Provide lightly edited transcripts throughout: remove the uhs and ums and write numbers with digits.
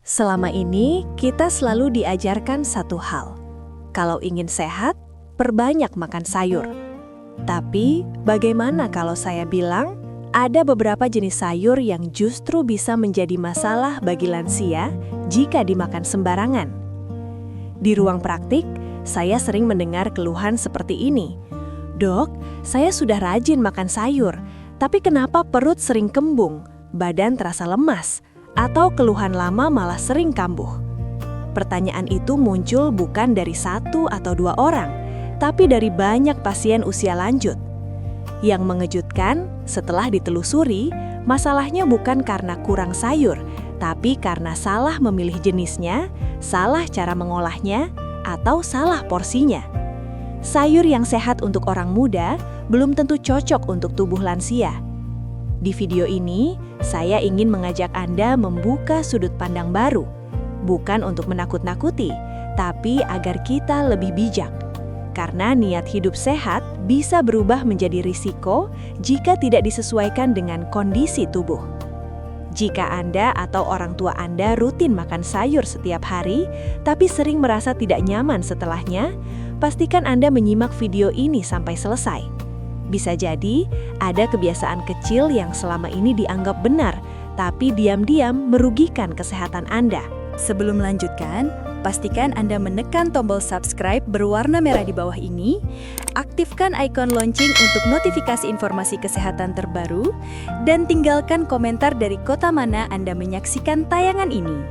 Selama ini, kita selalu diajarkan satu hal. Kalau ingin sehat, perbanyak makan sayur. Tapi, bagaimana kalau saya bilang, ada beberapa jenis sayur yang justru bisa menjadi masalah bagi lansia jika dimakan sembarangan? Di ruang praktik, saya sering mendengar keluhan seperti ini. "Dok, saya sudah rajin makan sayur, tapi kenapa perut sering kembung, badan terasa lemas, atau keluhan lama malah sering kambuh?" Pertanyaan itu muncul bukan dari satu atau dua orang, tapi dari banyak pasien usia lanjut. Yang mengejutkan, setelah ditelusuri, masalahnya bukan karena kurang sayur, tapi karena salah memilih jenisnya, salah cara mengolahnya, atau salah porsinya. Sayur yang sehat untuk orang muda belum tentu cocok untuk tubuh lansia. Di video ini, saya ingin mengajak Anda membuka sudut pandang baru, bukan untuk menakut-nakuti, tapi agar kita lebih bijak. Karena niat hidup sehat bisa berubah menjadi risiko jika tidak disesuaikan dengan kondisi tubuh. Jika Anda atau orang tua Anda rutin makan sayur setiap hari, tapi sering merasa tidak nyaman setelahnya, pastikan Anda menyimak video ini sampai selesai. Bisa jadi, ada kebiasaan kecil yang selama ini dianggap benar, tapi diam-diam merugikan kesehatan Anda. Sebelum melanjutkan, pastikan Anda menekan tombol subscribe berwarna merah di bawah ini, aktifkan ikon lonceng untuk notifikasi informasi kesehatan terbaru, dan tinggalkan komentar dari kota mana Anda menyaksikan tayangan ini.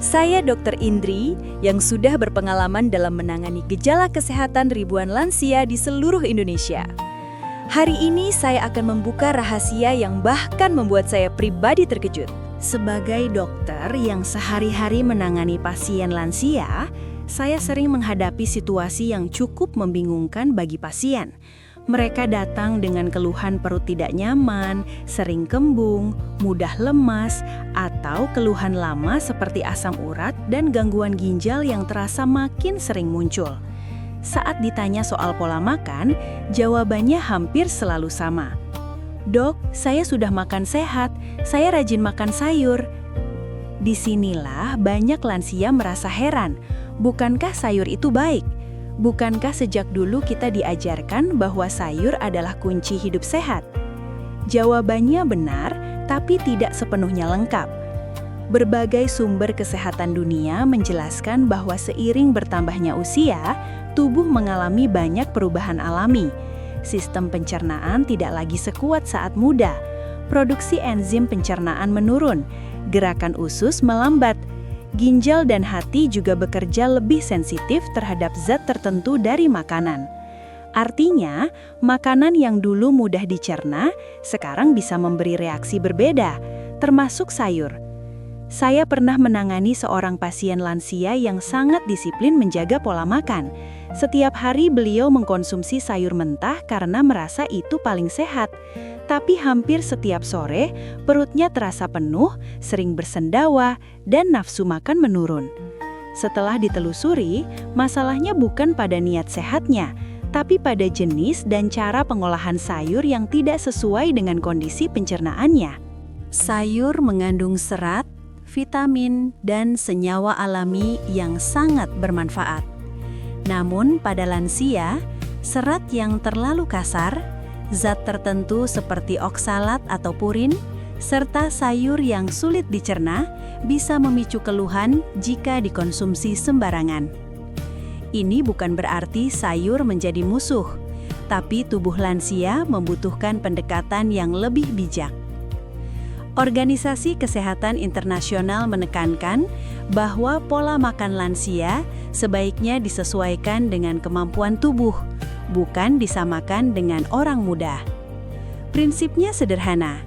Saya Dr. Indri, yang sudah berpengalaman dalam menangani gejala kesehatan ribuan lansia di seluruh Indonesia. Hari ini saya akan membuka rahasia yang bahkan membuat saya pribadi terkejut. Sebagai dokter yang sehari-hari menangani pasien lansia, saya sering menghadapi situasi yang cukup membingungkan bagi pasien. Mereka datang dengan keluhan perut tidak nyaman, sering kembung, mudah lemas, atau keluhan lama seperti asam urat dan gangguan ginjal yang terasa makin sering muncul. Saat ditanya soal pola makan, jawabannya hampir selalu sama. "Dok, saya sudah makan sehat, saya rajin makan sayur." Disinilah banyak lansia merasa heran, bukankah sayur itu baik? Bukankah sejak dulu kita diajarkan bahwa sayur adalah kunci hidup sehat? Jawabannya benar, tapi tidak sepenuhnya lengkap. Berbagai sumber kesehatan dunia menjelaskan bahwa seiring bertambahnya usia, tubuh mengalami banyak perubahan alami. Sistem pencernaan tidak lagi sekuat saat muda. Produksi enzim pencernaan menurun, gerakan usus melambat. Ginjal dan hati juga bekerja lebih sensitif terhadap zat tertentu dari makanan. Artinya, makanan yang dulu mudah dicerna, sekarang bisa memberi reaksi berbeda, termasuk sayur. Saya pernah menangani seorang pasien lansia yang sangat disiplin menjaga pola makan. Setiap hari beliau mengkonsumsi sayur mentah karena merasa itu paling sehat. Tapi hampir setiap sore, perutnya terasa penuh, sering bersendawa, dan nafsu makan menurun. Setelah ditelusuri, masalahnya bukan pada niat sehatnya, tapi pada jenis dan cara pengolahan sayur yang tidak sesuai dengan kondisi pencernaannya. Sayur mengandung serat, vitamin, dan senyawa alami yang sangat bermanfaat. Namun pada lansia, serat yang terlalu kasar, zat tertentu seperti oksalat atau purin, serta sayur yang sulit dicerna bisa memicu keluhan jika dikonsumsi sembarangan. Ini bukan berarti sayur menjadi musuh, tapi tubuh lansia membutuhkan pendekatan yang lebih bijak. Organisasi Kesehatan Internasional menekankan bahwa pola makan lansia sebaiknya disesuaikan dengan kemampuan tubuh, bukan disamakan dengan orang muda. Prinsipnya sederhana,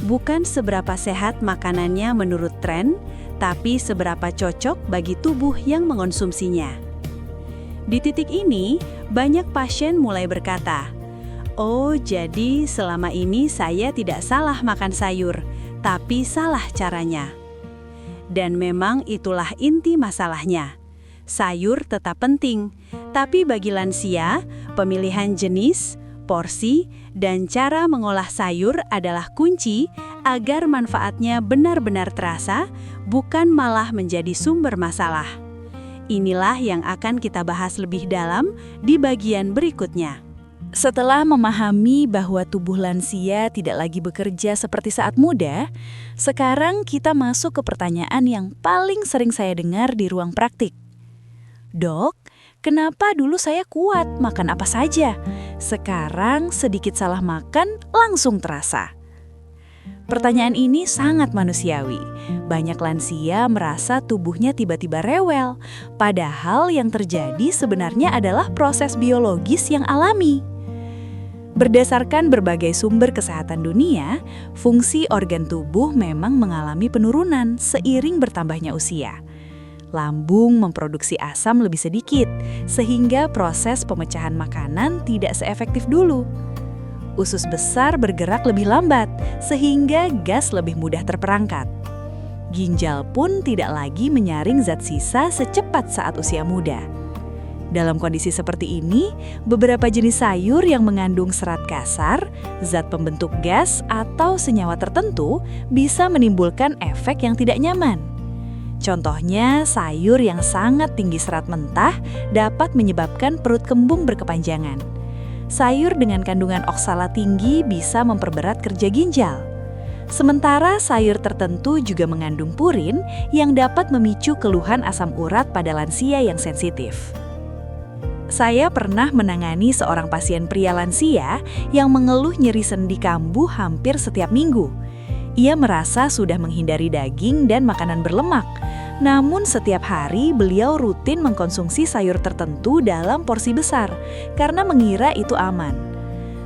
bukan seberapa sehat makanannya menurut tren, tapi seberapa cocok bagi tubuh yang mengonsumsinya. Di titik ini, banyak pasien mulai berkata, "Oh, jadi selama ini saya tidak salah makan sayur, tapi salah caranya." Dan memang itulah inti masalahnya. Sayur tetap penting, tapi bagi lansia, pemilihan jenis, porsi, dan cara mengolah sayur adalah kunci agar manfaatnya benar-benar terasa, bukan malah menjadi sumber masalah. Inilah yang akan kita bahas lebih dalam di bagian berikutnya. Setelah memahami bahwa tubuh lansia tidak lagi bekerja seperti saat muda, sekarang kita masuk ke pertanyaan yang paling sering saya dengar di ruang praktik. Dok, kenapa dulu saya kuat makan apa saja? Sekarang sedikit salah makan langsung terasa. Pertanyaan ini sangat manusiawi. Banyak lansia merasa tubuhnya tiba-tiba rewel, padahal yang terjadi sebenarnya adalah proses biologis yang alami. Berdasarkan berbagai sumber kesehatan dunia, fungsi organ tubuh memang mengalami penurunan seiring bertambahnya usia. Lambung memproduksi asam lebih sedikit, sehingga proses pemecahan makanan tidak seefektif dulu. Usus besar bergerak lebih lambat, sehingga gas lebih mudah terperangkap. Ginjal pun tidak lagi menyaring zat sisa secepat saat usia muda. Dalam kondisi seperti ini, beberapa jenis sayur yang mengandung serat kasar, zat pembentuk gas, atau senyawa tertentu bisa menimbulkan efek yang tidak nyaman. Contohnya, sayur yang sangat tinggi serat mentah dapat menyebabkan perut kembung berkepanjangan. Sayur dengan kandungan oksalat tinggi bisa memperberat kerja ginjal. Sementara sayur tertentu juga mengandung purin yang dapat memicu keluhan asam urat pada lansia yang sensitif. Saya pernah menangani seorang pasien pria lansia yang mengeluh nyeri sendi kambuh hampir setiap minggu. Ia merasa sudah menghindari daging dan makanan berlemak, namun setiap hari beliau rutin mengkonsumsi sayur tertentu dalam porsi besar karena mengira itu aman.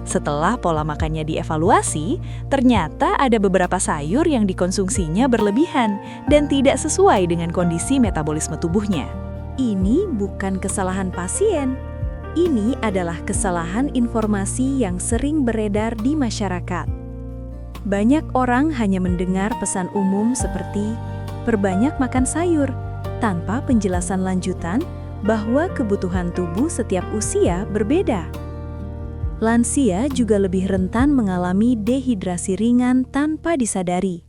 Setelah pola makannya dievaluasi, ternyata ada beberapa sayur yang dikonsumsinya berlebihan dan tidak sesuai dengan kondisi metabolisme tubuhnya. Ini bukan kesalahan pasien. Ini adalah kesalahan informasi yang sering beredar di masyarakat. Banyak orang hanya mendengar pesan umum seperti perbanyak makan sayur, tanpa penjelasan lanjutan bahwa kebutuhan tubuh setiap usia berbeda. Lansia juga lebih rentan mengalami dehidrasi ringan tanpa disadari.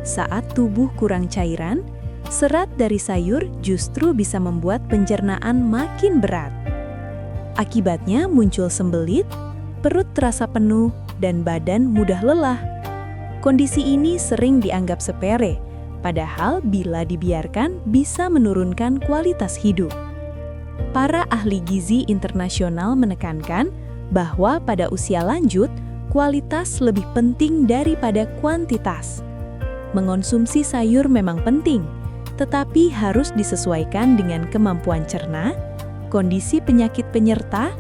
Saat tubuh kurang cairan, serat dari sayur justru bisa membuat pencernaan makin berat. Akibatnya muncul sembelit, perut terasa penuh, dan badan mudah lelah. Kondisi ini sering dianggap sepele, padahal bila dibiarkan bisa menurunkan kualitas hidup. Para ahli gizi internasional menekankan bahwa pada usia lanjut, kualitas lebih penting daripada kuantitas. Mengonsumsi sayur memang penting, tetapi harus disesuaikan dengan kemampuan cerna, kondisi penyakit penyerta,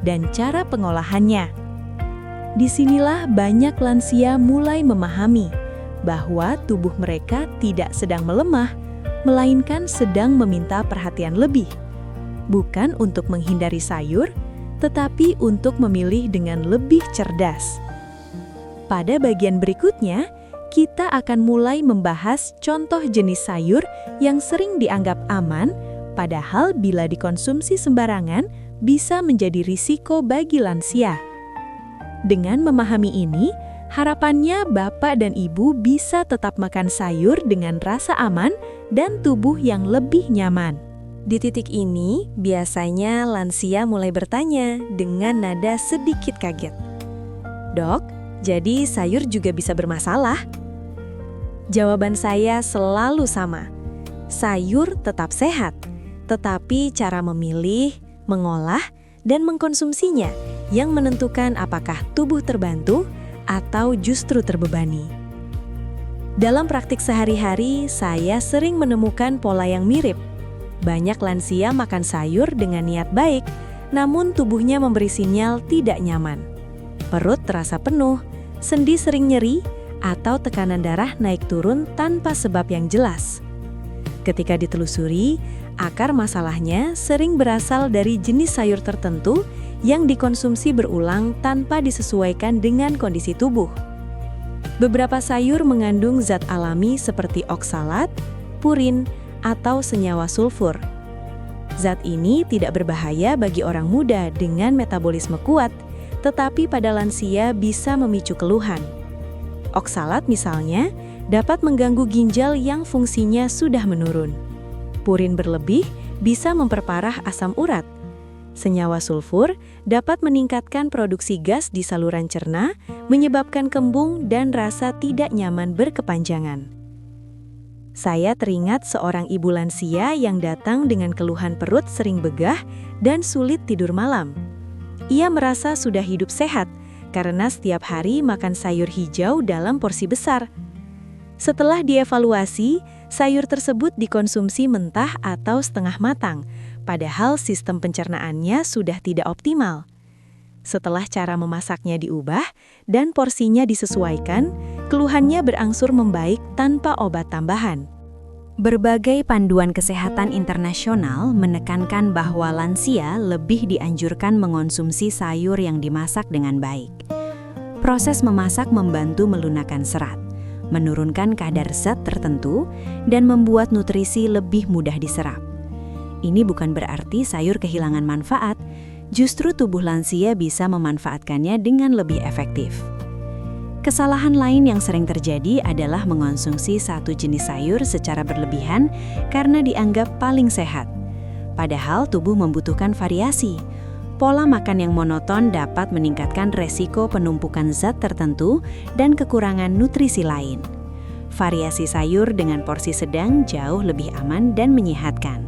dan cara pengolahannya. Disinilah banyak lansia mulai memahami bahwa tubuh mereka tidak sedang melemah, melainkan sedang meminta perhatian lebih. Bukan untuk menghindari sayur, tetapi untuk memilih dengan lebih cerdas. Pada bagian berikutnya, kita akan mulai membahas contoh jenis sayur yang sering dianggap aman, padahal bila dikonsumsi sembarangan bisa menjadi risiko bagi lansia. Dengan memahami ini, harapannya Bapak dan Ibu bisa tetap makan sayur dengan rasa aman dan tubuh yang lebih nyaman. Di titik ini, biasanya lansia mulai bertanya dengan nada sedikit kaget. Dok, jadi sayur juga bisa bermasalah? Jawaban saya selalu sama. Sayur tetap sehat, tetapi cara memilih, mengolah, dan mengkonsumsinya yang menentukan apakah tubuh terbantu atau justru terbebani. Dalam praktik sehari-hari, saya sering menemukan pola yang mirip. Banyak lansia makan sayur dengan niat baik, namun tubuhnya memberi sinyal tidak nyaman. Perut terasa penuh, sendi sering nyeri, atau tekanan darah naik turun tanpa sebab yang jelas. Ketika ditelusuri, akar masalahnya sering berasal dari jenis sayur tertentu yang dikonsumsi berulang tanpa disesuaikan dengan kondisi tubuh. Beberapa sayur mengandung zat alami seperti oksalat, purin, atau senyawa sulfur. Zat ini tidak berbahaya bagi orang muda dengan metabolisme kuat, tetapi pada lansia bisa memicu keluhan. Oksalat misalnya dapat mengganggu ginjal yang fungsinya sudah menurun. Purin berlebih bisa memperparah asam urat. Senyawa sulfur dapat meningkatkan produksi gas di saluran cerna, menyebabkan kembung dan rasa tidak nyaman berkepanjangan. Saya teringat seorang ibu lansia yang datang dengan keluhan perut sering begah dan sulit tidur malam. Ia merasa sudah hidup sehat karena setiap hari makan sayur hijau dalam porsi besar. Setelah dievaluasi, sayur tersebut dikonsumsi mentah atau setengah matang, padahal sistem pencernaannya sudah tidak optimal. Setelah cara memasaknya diubah dan porsinya disesuaikan, keluhannya berangsur membaik tanpa obat tambahan. Berbagai panduan kesehatan internasional menekankan bahwa lansia lebih dianjurkan mengonsumsi sayur yang dimasak dengan baik. Proses memasak membantu melunakkan serat, menurunkan kadar zat tertentu, dan membuat nutrisi lebih mudah diserap. Ini bukan berarti sayur kehilangan manfaat, justru tubuh lansia bisa memanfaatkannya dengan lebih efektif. Kesalahan lain yang sering terjadi adalah mengonsumsi satu jenis sayur secara berlebihan karena dianggap paling sehat. Padahal tubuh membutuhkan variasi. Pola makan yang monoton dapat meningkatkan resiko penumpukan zat tertentu dan kekurangan nutrisi lain. Variasi sayur dengan porsi sedang jauh lebih aman dan menyehatkan.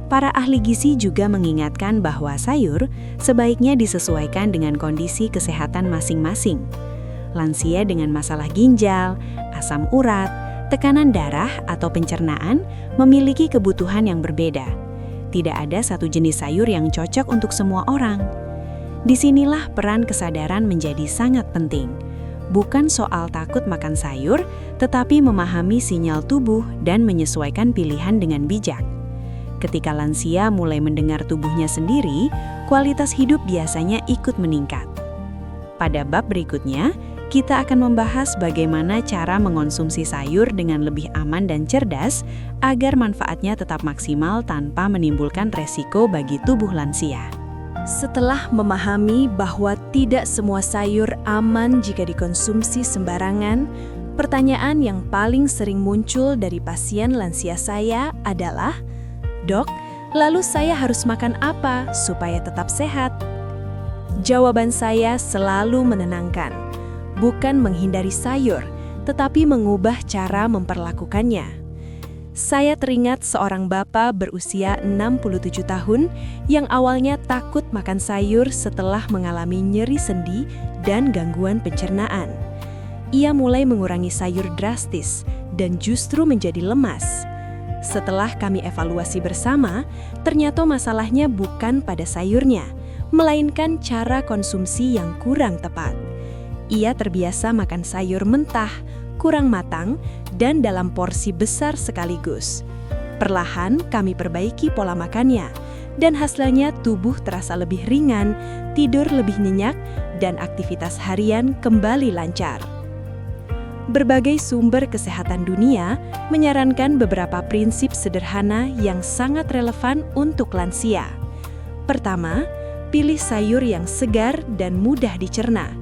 Para ahli gizi juga mengingatkan bahwa sayur sebaiknya disesuaikan dengan kondisi kesehatan masing-masing. Lansia dengan masalah ginjal, asam urat, tekanan darah, atau pencernaan memiliki kebutuhan yang berbeda. Tidak ada satu jenis sayur yang cocok untuk semua orang. Disinilah peran kesadaran menjadi sangat penting. Bukan soal takut makan sayur, tetapi memahami sinyal tubuh dan menyesuaikan pilihan dengan bijak. Ketika lansia mulai mendengar tubuhnya sendiri, kualitas hidup biasanya ikut meningkat. Pada bab berikutnya, kita akan membahas bagaimana cara mengonsumsi sayur dengan lebih aman dan cerdas agar manfaatnya tetap maksimal tanpa menimbulkan resiko bagi tubuh lansia. Setelah memahami bahwa tidak semua sayur aman jika dikonsumsi sembarangan, pertanyaan yang paling sering muncul dari pasien lansia saya adalah, "Dok, lalu saya harus makan apa supaya tetap sehat?" Jawaban saya selalu menenangkan. Bukan menghindari sayur, tetapi mengubah cara memperlakukannya. Saya teringat seorang bapak berusia 67 tahun yang awalnya takut makan sayur setelah mengalami nyeri sendi dan gangguan pencernaan. Ia mulai mengurangi sayur drastis dan justru menjadi lemas. Setelah kami evaluasi bersama, ternyata masalahnya bukan pada sayurnya, melainkan cara konsumsi yang kurang tepat. Ia terbiasa makan sayur mentah, kurang matang, dan dalam porsi besar sekaligus. Perlahan kami perbaiki pola makannya, dan hasilnya tubuh terasa lebih ringan, tidur lebih nyenyak, dan aktivitas harian kembali lancar. Berbagai sumber kesehatan dunia menyarankan beberapa prinsip sederhana yang sangat relevan untuk lansia. Pertama, pilih sayur yang segar dan mudah dicerna.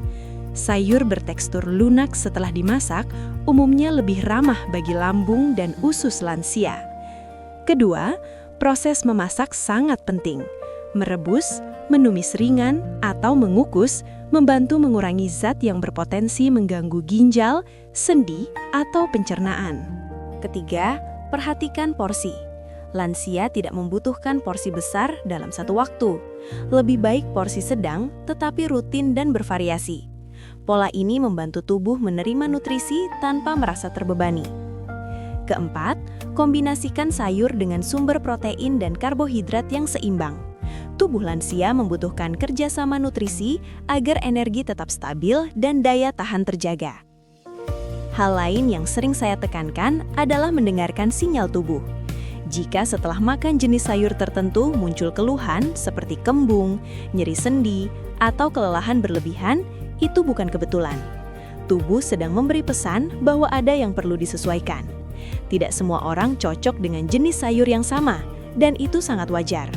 Sayur bertekstur lunak setelah dimasak umumnya lebih ramah bagi lambung dan usus lansia. Kedua, proses memasak sangat penting. Merebus, menumis ringan, atau mengukus membantu mengurangi zat yang berpotensi mengganggu ginjal, sendi, atau pencernaan. Ketiga, perhatikan porsi. Lansia tidak membutuhkan porsi besar dalam satu waktu. Lebih baik porsi sedang, tetapi rutin dan bervariasi. Pola ini membantu tubuh menerima nutrisi tanpa merasa terbebani. Keempat, kombinasikan sayur dengan sumber protein dan karbohidrat yang seimbang. Tubuh lansia membutuhkan kerjasama nutrisi agar energi tetap stabil dan daya tahan terjaga. Hal lain yang sering saya tekankan adalah mendengarkan sinyal tubuh. Jika setelah makan jenis sayur tertentu muncul keluhan seperti kembung, nyeri sendi, atau kelelahan berlebihan, itu bukan kebetulan. Tubuh sedang memberi pesan bahwa ada yang perlu disesuaikan. Tidak semua orang cocok dengan jenis sayur yang sama, dan itu sangat wajar.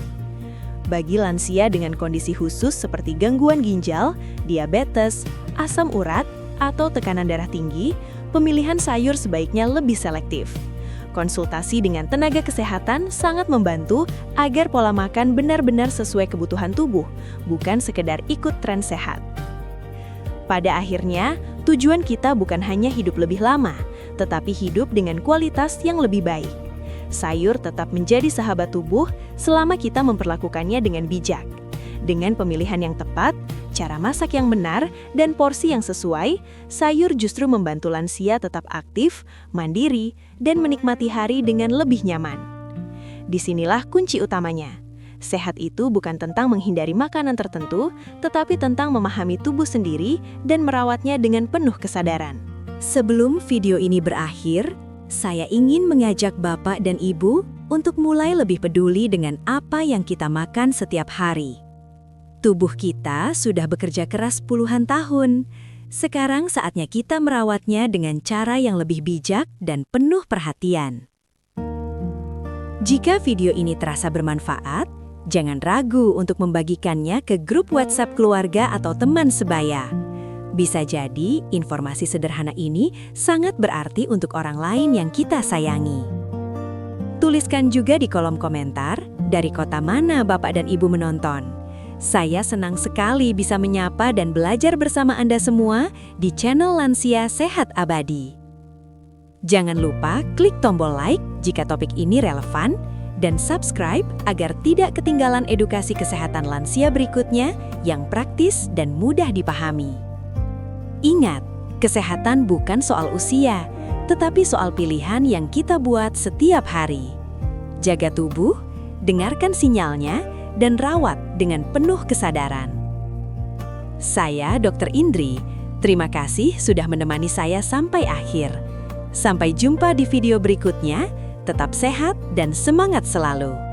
Bagi lansia dengan kondisi khusus seperti gangguan ginjal, diabetes, asam urat, atau tekanan darah tinggi, pemilihan sayur sebaiknya lebih selektif. Konsultasi dengan tenaga kesehatan sangat membantu agar pola makan benar-benar sesuai kebutuhan tubuh, bukan sekedar ikut tren sehat. Pada akhirnya, tujuan kita bukan hanya hidup lebih lama, tetapi hidup dengan kualitas yang lebih baik. Sayur tetap menjadi sahabat tubuh selama kita memperlakukannya dengan bijak. Dengan pemilihan yang tepat, cara masak yang benar, dan porsi yang sesuai, sayur justru membantu lansia tetap aktif, mandiri, dan menikmati hari dengan lebih nyaman. Disinilah kunci utamanya. Sehat itu bukan tentang menghindari makanan tertentu, tetapi tentang memahami tubuh sendiri dan merawatnya dengan penuh kesadaran. Sebelum video ini berakhir, saya ingin mengajak Bapak dan Ibu untuk mulai lebih peduli dengan apa yang kita makan setiap hari. Tubuh kita sudah bekerja keras puluhan tahun. Sekarang saatnya kita merawatnya dengan cara yang lebih bijak dan penuh perhatian. Jika video ini terasa bermanfaat, jangan ragu untuk membagikannya ke grup WhatsApp keluarga atau teman sebaya. Bisa jadi informasi sederhana ini sangat berarti untuk orang lain yang kita sayangi. Tuliskan juga di kolom komentar dari kota mana Bapak dan Ibu menonton. Saya senang sekali bisa menyapa dan belajar bersama Anda semua di channel Lansia Sehat Abadi. Jangan lupa klik tombol like jika topik ini relevan dan subscribe agar tidak ketinggalan edukasi kesehatan lansia berikutnya yang praktis dan mudah dipahami. Ingat, kesehatan bukan soal usia, tetapi soal pilihan yang kita buat setiap hari. Jaga tubuh, dengarkan sinyalnya, dan rawat dengan penuh kesadaran. Saya Dr. Indri, terima kasih sudah menemani saya sampai akhir. Sampai jumpa di video berikutnya, tetap sehat dan semangat selalu.